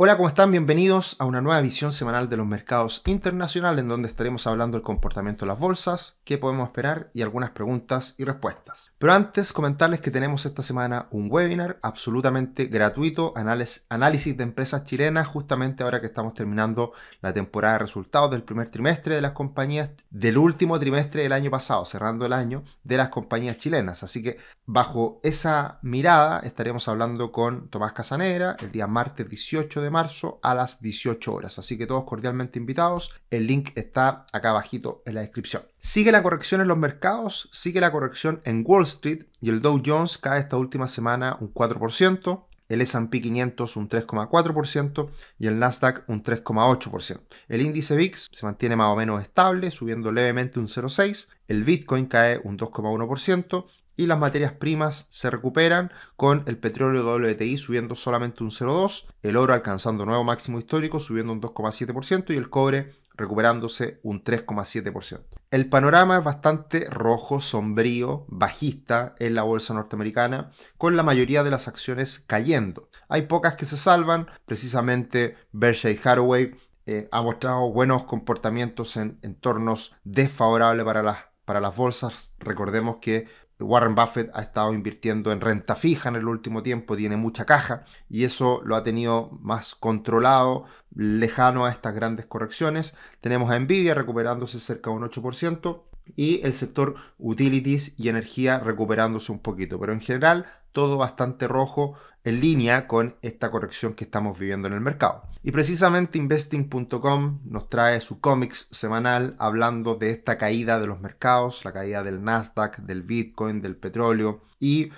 Hola, ¿cómo están? Bienvenidos a una nueva visión semanal de los mercados internacionales en donde estaremos hablando del comportamiento de las bolsas, qué podemos esperar y algunas preguntas y respuestas. Pero antes, comentarles que tenemos esta semana un webinar absolutamente gratuito, análisis de empresas chilenas, justamente ahora que estamos terminando la temporada de resultados del primer trimestre de las compañías, del último trimestre del año pasado, cerrando el año de las compañías chilenas. Así que bajo esa mirada estaremos hablando con Tomás Casanegra el día martes 18 de marzo a las 18 horas. Así que todos cordialmente invitados. El link está acá abajito en la descripción. Sigue la corrección en los mercados, sigue la corrección en Wall Street y el Dow Jones cae esta última semana un 4%. El S&P 500 un 3,4% y el Nasdaq un 3,8%. El índice VIX se mantiene más o menos estable, subiendo levemente un 0,6%. El Bitcoin cae un 2,1%. Y las materias primas se recuperan con el petróleo WTI subiendo solamente un 0,2%, el oro alcanzando nuevo máximo histórico subiendo un 2,7% y el cobre recuperándose un 3,7%. El panorama es bastante rojo, sombrío, bajista en la bolsa norteamericana, con la mayoría de las acciones cayendo. Hay pocas que se salvan, precisamente Berkshire Hathaway ha mostrado buenos comportamientos en entornos desfavorables para las bolsas. Recordemos que Warren Buffett ha estado invirtiendo en renta fija en el último tiempo, tiene mucha caja y eso lo ha tenido más controlado, lejano a estas grandes correcciones. Tenemos a Nvidia recuperándose cerca de un 8% y el sector utilities y energía recuperándose un poquito, pero en general todo bastante rojo en línea con esta corrección que estamos viviendo en el mercado. Y precisamente investing.com nos trae su cómics semanal hablando de esta caída de los mercados, la caída del Nasdaq, del Bitcoin, del petróleo. Y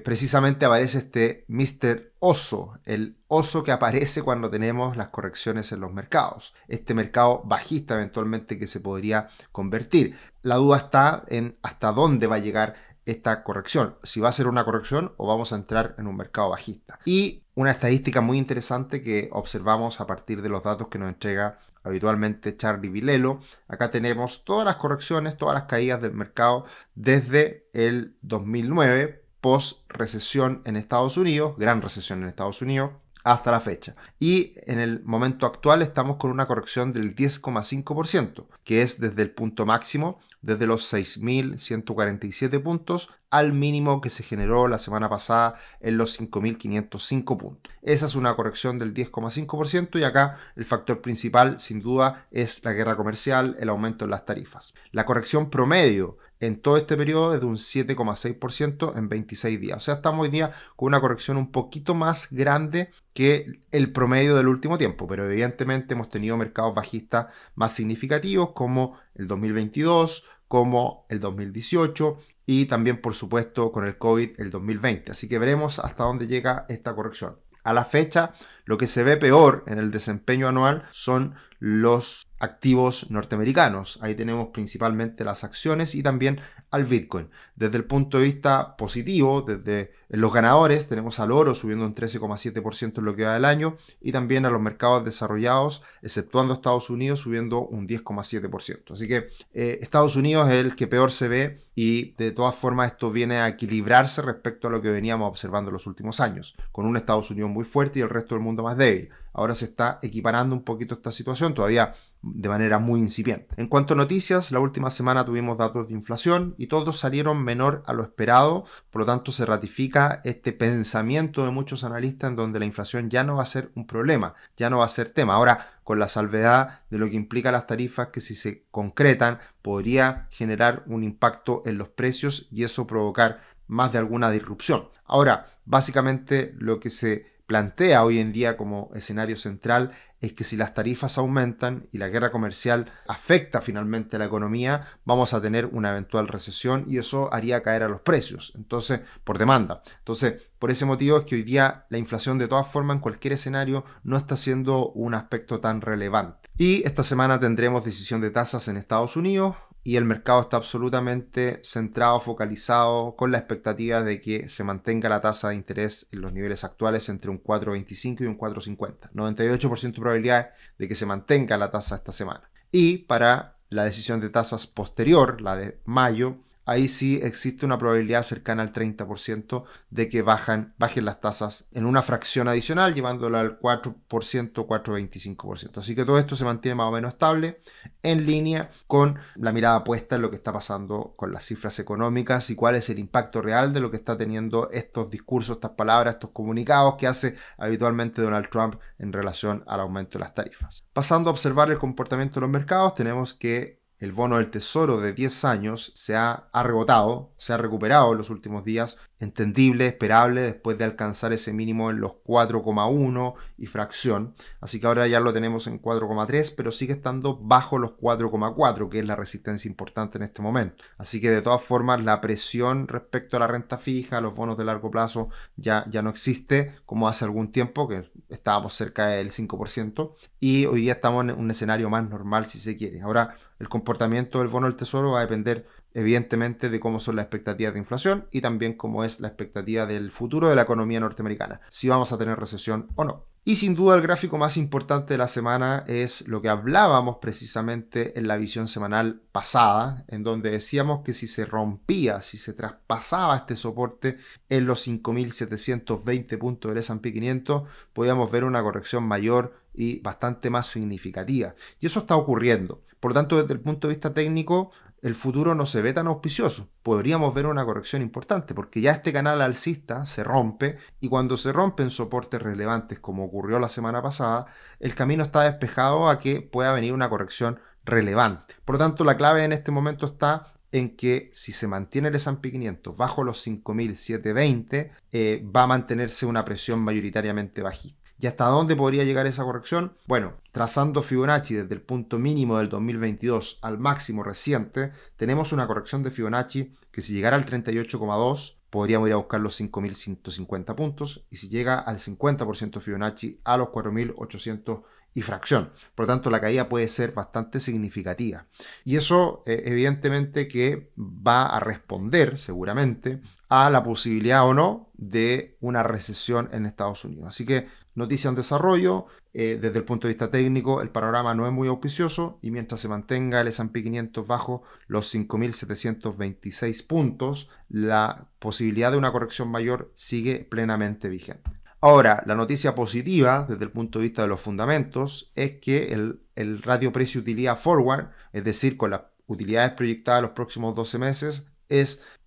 precisamente aparece este Mr. Oso, el oso que aparece cuando tenemos las correcciones en los mercados. Este mercado bajista eventualmente que se podría convertir. La duda está en hasta dónde va a llegar esta corrección, si va a ser una corrección o vamos a entrar en un mercado bajista. Y una estadística muy interesante que observamos a partir de los datos que nos entrega habitualmente Charlie Vilelo. Acá tenemos todas las correcciones, todas las caídas del mercado desde el 2009, post recesión en Estados Unidos, gran recesión en Estados Unidos, hasta la fecha. Y en el momento actual estamos con una corrección del 10,5%, que es desde el punto máximo, desde los 6.147 puntos al mínimo que se generó la semana pasada en los 5.505 puntos. Esa es una corrección del 10,5% y acá el factor principal sin duda es la guerra comercial, el aumento en las tarifas. La corrección promedio en todo este periodo es de un 7,6% en 26 días. O sea, estamos hoy día con una corrección un poquito más grande que el promedio del último tiempo, pero evidentemente hemos tenido mercados bajistas más significativos como el 2022, como el 2018 y también por supuesto con el COVID el 2020. Así que veremos hasta dónde llega esta corrección. A la fecha, lo que se ve peor en el desempeño anual son los activos norteamericanos. Ahí tenemos principalmente las acciones y también al Bitcoin. Desde el punto de vista positivo, desde los ganadores, tenemos al oro subiendo un 13,7% en lo que va del año y también a los mercados desarrollados, exceptuando Estados Unidos, subiendo un 10,7%. Así que Estados Unidos es el que peor se ve y de todas formas esto viene a equilibrarse respecto a lo que veníamos observando en los últimos años, con un Estados Unidos muy fuerte y el resto del mundo más débil. Ahora se está equiparando un poquito esta situación, todavía de manera muy incipiente. En cuanto a noticias, la última semana tuvimos datos de inflación y todos salieron menor a lo esperado, por lo tanto se ratifica este pensamiento de muchos analistas en donde la inflación ya no va a ser un problema, ya no va a ser tema. Ahora, con la salvedad de lo que implica las tarifas que si se concretan podría generar un impacto en los precios y eso provocar más de alguna disrupción. Ahora, básicamente lo que se plantea hoy en día como escenario central es que si las tarifas aumentan y la guerra comercial afecta finalmente a la economía, vamos a tener una eventual recesión y eso haría caer a los precios, entonces por demanda. Entonces, por ese motivo es que hoy día la inflación de todas formas en cualquier escenario no está siendo un aspecto tan relevante. Y esta semana tendremos decisión de tasas en Estados Unidos. Y el mercado está absolutamente centrado, focalizado con la expectativa de que se mantenga la tasa de interés en los niveles actuales entre un 4,25 y un 4,50. 98% de probabilidades de que se mantenga la tasa esta semana. Y para la decisión de tasas posterior, la de mayo, ahí sí existe una probabilidad cercana al 30% de que bajen las tasas en una fracción adicional, llevándola al 4%, 4,25%. Así que todo esto se mantiene más o menos estable, en línea con la mirada puesta en lo que está pasando con las cifras económicas y cuál es el impacto real de lo que está teniendo estos discursos, estas palabras, estos comunicados que hace habitualmente Donald Trump en relación al aumento de las tarifas. Pasando a observar el comportamiento de los mercados, tenemos que el bono del Tesoro de 10 años se ha rebotado, se ha recuperado en los últimos días, entendible, esperable, después de alcanzar ese mínimo en los 4,1 y fracción. Así que ahora ya lo tenemos en 4,3, pero sigue estando bajo los 4,4, que es la resistencia importante en este momento. Así que de todas formas la presión respecto a la renta fija, a los bonos de largo plazo, ya no existe como hace algún tiempo, que estábamos cerca del 5%, y hoy día estamos en un escenario más normal si se quiere. Ahora, el comportamiento del bono del Tesoro va a depender evidentemente de cómo son las expectativas de inflación y también cómo es la expectativa del futuro de la economía norteamericana, si vamos a tener recesión o no. Y sin duda el gráfico más importante de la semana es lo que hablábamos precisamente en la visión semanal pasada, en donde decíamos que si se rompía, si se traspasaba este soporte en los 5.720 puntos del S&P 500, podíamos ver una corrección mayor y bastante más significativa. Y eso está ocurriendo. Por lo tanto, desde el punto de vista técnico, el futuro no se ve tan auspicioso. Podríamos ver una corrección importante porque ya este canal alcista se rompe y cuando se rompen soportes relevantes como ocurrió la semana pasada, el camino está despejado a que pueda venir una corrección relevante. Por lo tanto, la clave en este momento está en que si se mantiene el S&P 500 bajo los 5.720, va a mantenerse una presión mayoritariamente bajista. ¿Y hasta dónde podría llegar esa corrección? Bueno, trazando Fibonacci desde el punto mínimo del 2022 al máximo reciente, tenemos una corrección de Fibonacci que si llegara al 38,2 podríamos ir a buscar los 5.150 puntos y si llega al 50% Fibonacci a los 4.800 y fracción. Por lo tanto, la caída puede ser bastante significativa. Y eso evidentemente que va a responder seguramente a la posibilidad o no de una recesión en Estados Unidos. Así que noticia en desarrollo, desde el punto de vista técnico el panorama no es muy auspicioso y mientras se mantenga el S&P 500 bajo los 5.726 puntos, la posibilidad de una corrección mayor sigue plenamente vigente. Ahora, la noticia positiva desde el punto de vista de los fundamentos es que el ratio precio-utilidad forward, es decir, con las utilidades proyectadas los próximos 12 meses,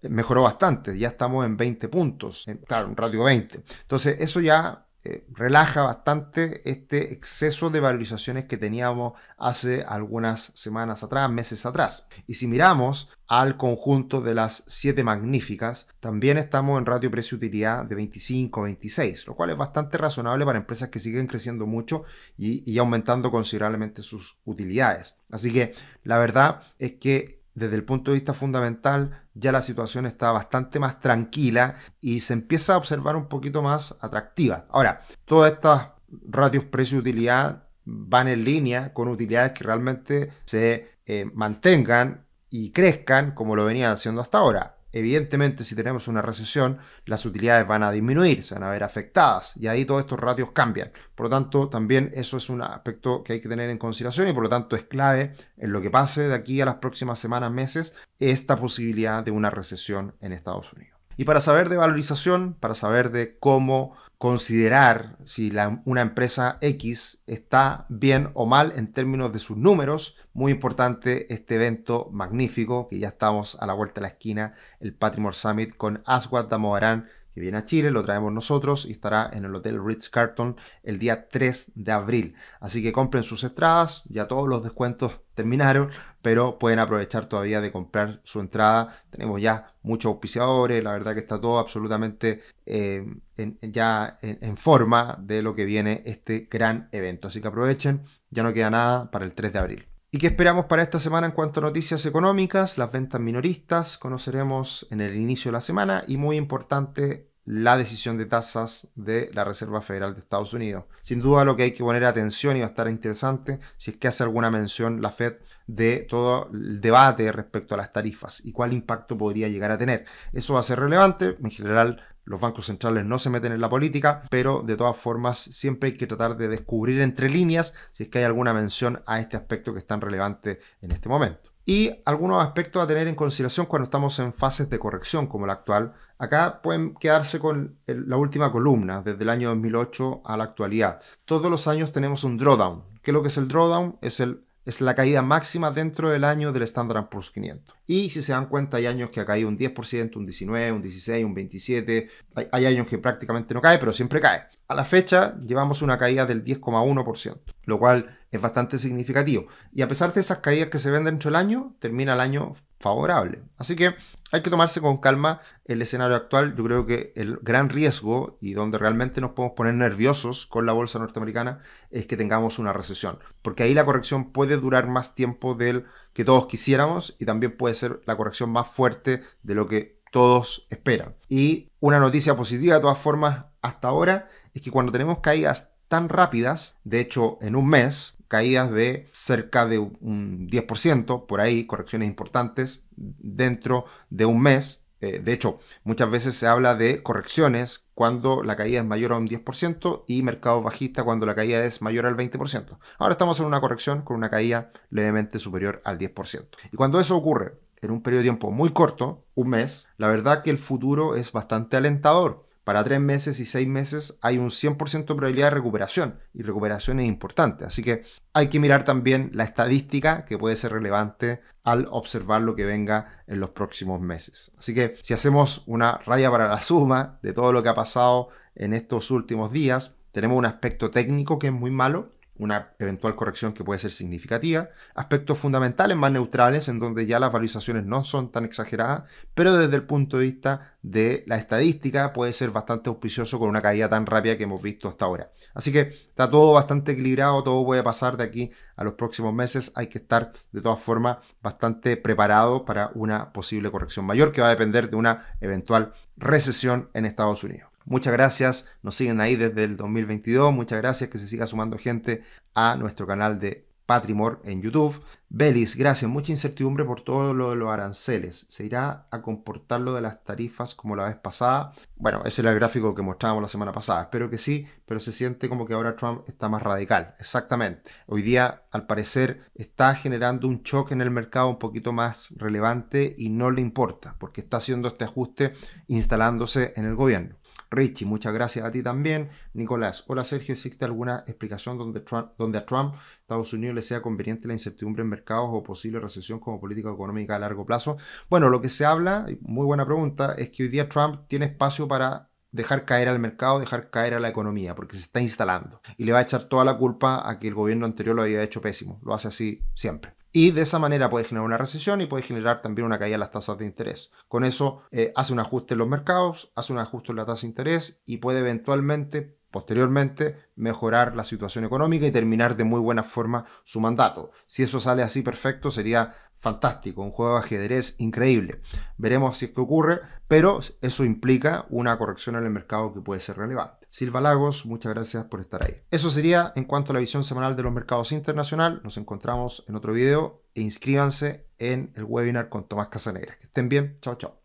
mejoró bastante, ya estamos en 20 puntos, claro, un ratio 20. Entonces, eso ya relaja bastante este exceso de valorizaciones que teníamos hace algunas semanas atrás, meses atrás. Y si miramos al conjunto de las 7 magníficas, también estamos en ratio precio-utilidad de 25-26, lo cual es bastante razonable para empresas que siguen creciendo mucho y aumentando considerablemente sus utilidades. Así que la verdad es que desde el punto de vista fundamental, ya la situación está bastante más tranquila y se empieza a observar un poquito más atractiva. Ahora, todas estas ratios precio-utilidad van en línea con utilidades que realmente se mantengan y crezcan como lo venían haciendo hasta ahora. Evidentemente, si tenemos una recesión, las utilidades van a disminuir, se van a ver afectadas y ahí todos estos ratios cambian. Por lo tanto, también eso es un aspecto que hay que tener en consideración y por lo tanto es clave en lo que pase de aquí a las próximas semanas, meses, esta posibilidad de una recesión en Estados Unidos. Y para saber de valorización, para saber de cómo considerar si una empresa X está bien o mal en términos de sus números, muy importante este evento magnífico que ya estamos a la vuelta de la esquina, el Patrimony Summit con Aswath Damodaran, que viene a Chile, lo traemos nosotros y estará en el Hotel Ritz-Carlton el día 3 de abril. Así que compren sus entradas, ya todos los descuentos terminaron, pero pueden aprovechar todavía de comprar su entrada. Tenemos ya muchos auspiciadores, la verdad que está todo absolutamente ya en forma de lo que viene este gran evento. Así que aprovechen, ya no queda nada para el 3 de abril. ¿Y qué esperamos para esta semana en cuanto a noticias económicas? Las ventas minoristas conoceremos en el inicio de la semana y muy importante la decisión de tasas de la Reserva Federal de Estados Unidos. Sin duda lo que hay que poner atención y va a estar interesante si es que hace alguna mención la Fed de todo el debate respecto a las tarifas y cuál impacto podría llegar a tener. Eso va a ser relevante. En general, los bancos centrales no se meten en la política, pero de todas formas siempre hay que tratar de descubrir entre líneas si es que hay alguna mención a este aspecto que es tan relevante en este momento. Y algunos aspectos a tener en consideración cuando estamos en fases de corrección como la actual. Acá pueden quedarse con la última columna, desde el año 2008 a la actualidad. Todos los años tenemos un drawdown. ¿Qué es lo que es el drawdown? Es la caída máxima dentro del año del Standard & Poor's 500. Y si se dan cuenta, hay años que ha caído un 10%, un 19%, un 16%, un 27%. Hay años que prácticamente no cae, pero siempre cae. A la fecha llevamos una caída del 10,1%, lo cual es bastante significativo. Y a pesar de esas caídas que se ven dentro del año, termina el año favorable. Así que hay que tomarse con calma el escenario actual. Yo creo que el gran riesgo y donde realmente nos podemos poner nerviosos con la bolsa norteamericana es que tengamos una recesión, porque ahí la corrección puede durar más tiempo del que todos quisiéramos y también puede ser la corrección más fuerte de lo que todos esperan. Y una noticia positiva de todas formas hasta ahora es que cuando tenemos caídas tan rápidas, de hecho en un mes, caídas de cerca de un 10%, por ahí, correcciones importantes dentro de un mes. De hecho, muchas veces se habla de correcciones cuando la caída es mayor a un 10% y mercados bajistas cuando la caída es mayor al 20%. Ahora estamos en una corrección con una caída levemente superior al 10%. Y cuando eso ocurre en un periodo de tiempo muy corto, un mes, la verdad que el futuro es bastante alentador. Para 3 meses y 6 meses hay un 100% de probabilidad de recuperación, y recuperación es importante. Así que hay que mirar también la estadística, que puede ser relevante al observar lo que venga en los próximos meses. Así que si hacemos una raya para la suma de todo lo que ha pasado en estos últimos días, tenemos un aspecto técnico que es muy malo, una eventual corrección que puede ser significativa, aspectos fundamentales más neutrales en donde ya las valorizaciones no son tan exageradas, pero desde el punto de vista de la estadística puede ser bastante auspicioso con una caída tan rápida que hemos visto hasta ahora. Así que está todo bastante equilibrado, todo puede pasar de aquí a los próximos meses. Hay que estar de todas formas bastante preparado para una posible corrección mayor que va a depender de una eventual recesión en Estados Unidos. Muchas gracias, nos siguen ahí desde el 2022, muchas gracias, que se siga sumando gente a nuestro canal de Patrimor en YouTube. Belis, gracias, mucha incertidumbre por todo lo de los aranceles. ¿Se irá a comportar lo de las tarifas como la vez pasada? Bueno, ese era el gráfico que mostrábamos la semana pasada, espero que sí, pero se siente como que ahora Trump está más radical, exactamente. Hoy día, al parecer, está generando un choque en el mercado un poquito más relevante y no le importa, porque está haciendo este ajuste instalándose en el gobierno. Richie, muchas gracias a ti también. Nicolás, hola Sergio, ¿existe alguna explicación donde a Trump, Estados Unidos, le sea conveniente la incertidumbre en mercados o posible recesión como política económica a largo plazo? Bueno, lo que se habla, muy buena pregunta, es que hoy día Trump tiene espacio para dejar caer al mercado, dejar caer a la economía, porque se está instalando. Y le va a echar toda la culpa a que el gobierno anterior lo había hecho pésimo. Lo hace así siempre. Y de esa manera puede generar una recesión y puede generar también una caída en las tasas de interés. Con eso hace un ajuste en los mercados, hace un ajuste en la tasa de interés y puede eventualmente, posteriormente, mejorar la situación económica y terminar de muy buena forma su mandato. Si eso sale así perfecto, sería fantástico, un juego de ajedrez increíble. Veremos si es que ocurre, pero eso implica una corrección en el mercado que puede ser relevante. Silva Lagos, muchas gracias por estar ahí. Eso sería en cuanto a la visión semanal de los mercados internacional. Nos encontramos en otro video e inscríbanse en el webinar con Tomás Casanegra. Que estén bien, chao, chao.